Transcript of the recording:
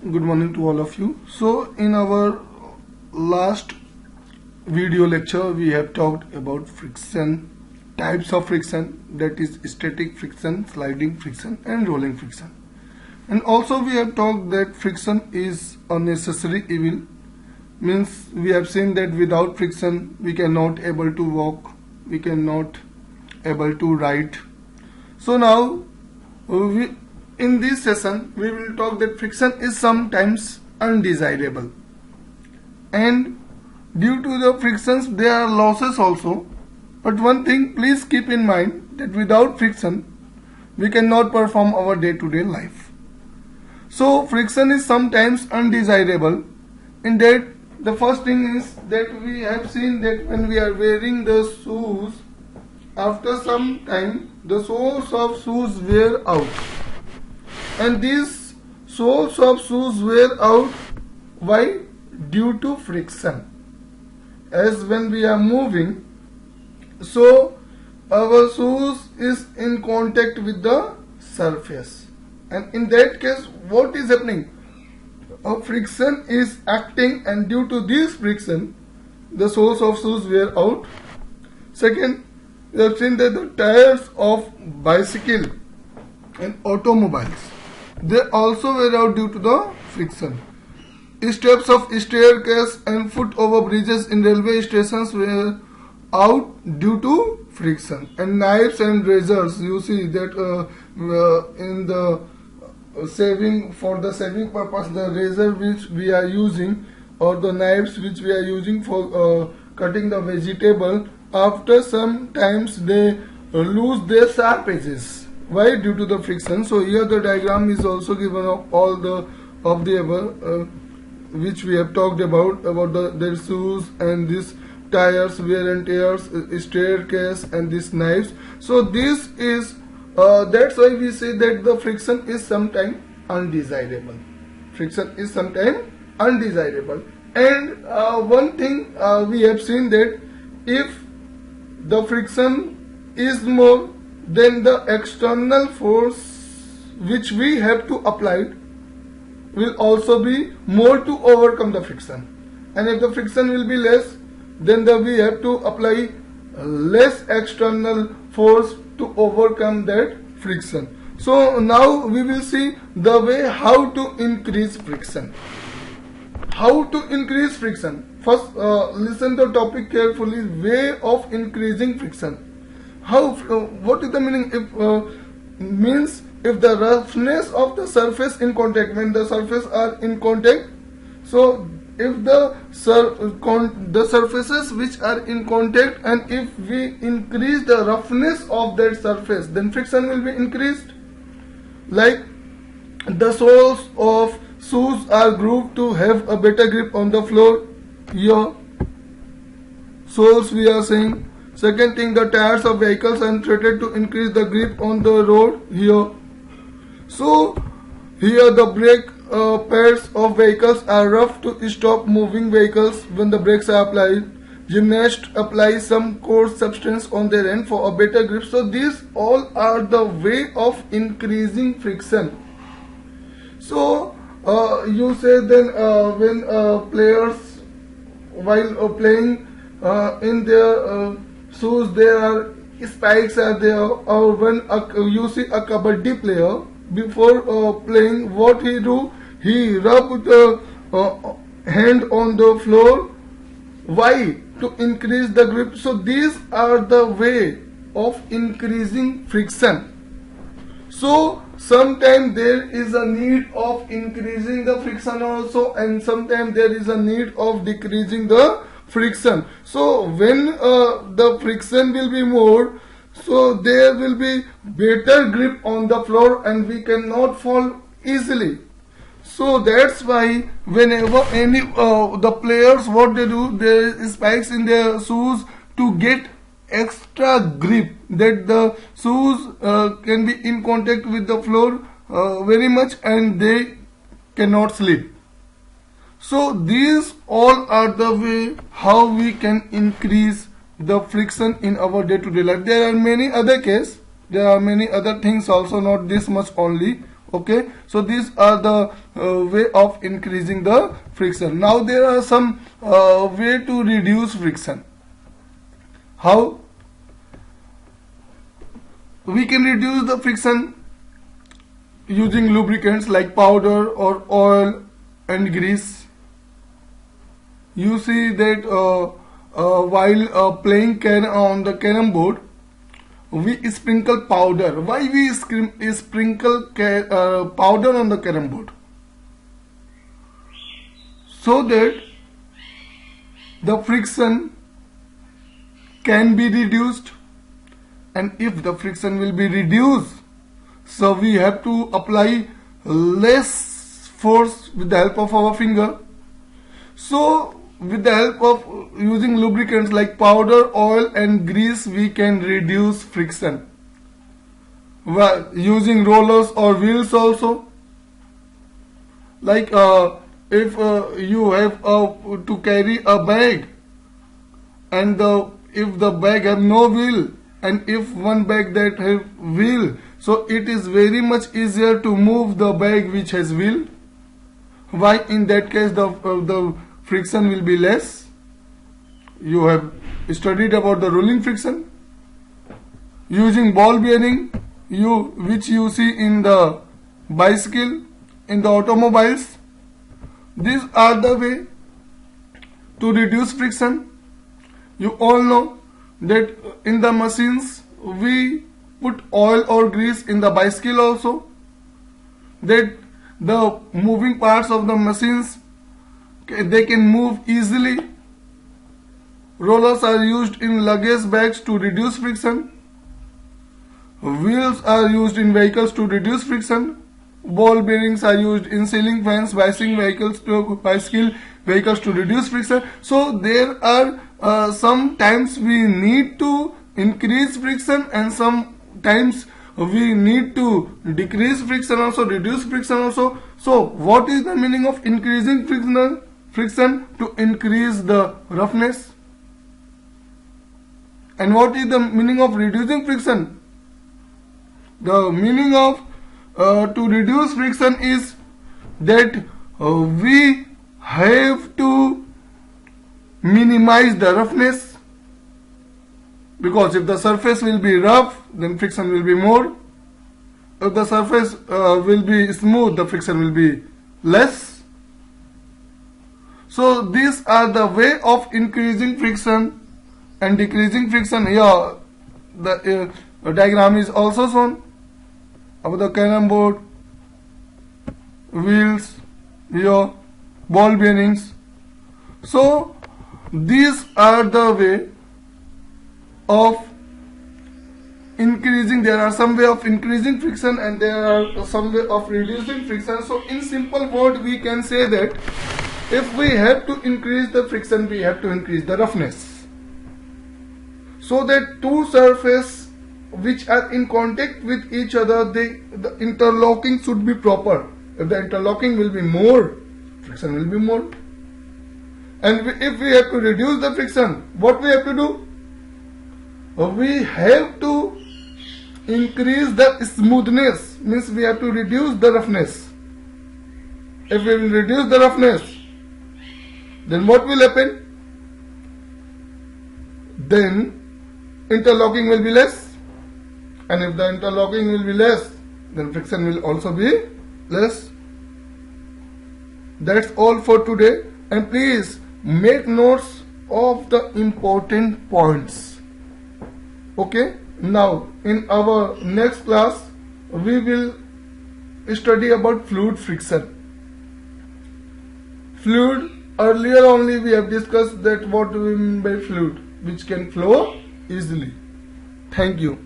Good morning to all of you. So in our last video lecture we have talked about friction, types of friction, that is static friction, sliding friction and rolling friction. And also we have talked that friction is a necessary evil, means we have seen that without friction we cannot able to walk, we cannot able to write. So now in this session we will talk that friction is sometimes undesirable, and due to the frictions there are losses also. But one thing please keep in mind, that without friction we cannot perform our day-to-day life. So friction is sometimes undesirable, in that the first thing is that we have seen that when we are wearing the shoes, after some time the soles of shoes wear out, and these soles of shoes wear out. Why? Due to friction. As when we are moving, so our shoes is in contact with the surface, and in that case what is happening? A friction is acting, and due to this friction the soles of shoes wear out. Second, we have seen that the tires of bicycle and automobiles, they also wear out due to the friction. Steps of staircase and foot over bridges in railway stations wear out due to friction. And knives and razors, you see that in the saving, for the saving purpose, the razor which we are using, or the knives which we are using for cutting the vegetable, after some times they lose their sharp edges. Why? Due to the friction. So here the diagram is also given of all the above which we have talked about their shoes and these tires, wear and tears, staircase and these knives. So this is that's why we say that the friction is sometimes undesirable. Friction is sometimes undesirable. And one thing we have seen, that if the friction is more, then the external force which we have to apply will also be more to overcome the friction. And if the friction will be less, then we have to apply less external force to overcome that friction. So now we will see the way how to increase friction. How to increase friction? First listen the topic carefully. Way of increasing friction. How? What is the meaning? Means if the roughness of the surface in contact, when the surface are in contact, so if the surfaces which are in contact, and if we increase the roughness of that surface, then friction will be increased. Like the soles of shoes are grooved to have a better grip on the floor. Here soles we are saying. Second thing, the tires of vehicles are threaded to increase the grip on the road. Here, so here the brake pads of vehicles are rough to stop moving vehicles when the brakes are applied. Gymnasts apply some coarse substance on their end for a better grip. So these all are the way of increasing friction. So you say then when players while playing in their shoes there are spikes are there, or when you see a kabaddi player, before playing, what he do? He rub the hand on the floor. Why? To increase the grip. So these are the way of increasing friction. So sometimes there is a need of increasing the friction also, and sometimes there is a need of decreasing the friction. So when the friction will be more, so there will be better grip on the floor and we cannot fall easily. So that's why whenever any the players, what they do, there is spikes in their shoes to get extra grip, that the shoes can be in contact with the floor very much and they cannot slip. So these all are the way how we can increase the friction in our day-to-day life. There are many other cases, there are many other things also, not this much only. Okay, so these are the way of increasing the friction. Now there are some way to reduce friction. How we can reduce the friction? Using lubricants like powder or oil and grease. You see that while playing on the carom board, we sprinkle powder. Why we sprinkle powder on the carom board? So that the friction can be reduced, and if the friction will be reduced, so we have to apply less force with the help of our finger. So with the help of using lubricants like powder, oil and grease, we can reduce friction. Using rollers or wheels also. Like if you have to carry a bag, and if the bag have no wheel, and if one bag that have wheel, so it is very much easier to move the bag which has wheel. Why? In that case the friction will be less. You have studied about the rolling friction. Using ball bearing, which you see in the bicycle, in the automobiles. These are the way to reduce friction. You all know that in the machines we put oil or grease in the bicycle also, that the moving parts of the machines, they can move easily. Rollers are used in luggage bags to reduce friction. Wheels are used in vehicles to reduce friction. Ball bearings are used in ceiling fans, bicycle vehicles to reduce friction. So there are sometimes we need to increase friction, and sometimes we need to decrease friction also, reduce friction also. So what is the meaning of increasing friction? Friction to increase the roughness. And what is the meaning of reducing friction? The meaning of to reduce friction is that we have to minimize the roughness, because if the surface will be rough, then friction will be more. If the surface will be smooth, the friction will be less. So these are the way of increasing friction and decreasing friction. Here the diagram is also shown of the carom board, wheels, here ball bearings. So these are the way of increasing. There are some way of increasing friction and there are some way of reducing friction. So in simple word we can say that if we have to increase the friction, we have to increase the roughness, so that two surfaces which are in contact with each other, the interlocking should be proper. If the interlocking will be more, friction will be more. And if we have to reduce the friction, what we have to do? We have to increase the smoothness, means we have to reduce the roughness. If we will reduce the roughness, then what will happen? Then interlocking will be less. And if the interlocking will be less, then friction will also be less. That's all for today. And please make notes of the important points. Okay? Now, in our next class, we will study about fluid friction. Fluid, earlier only we have discussed that what we mean by fluid, which can flow easily. Thank you.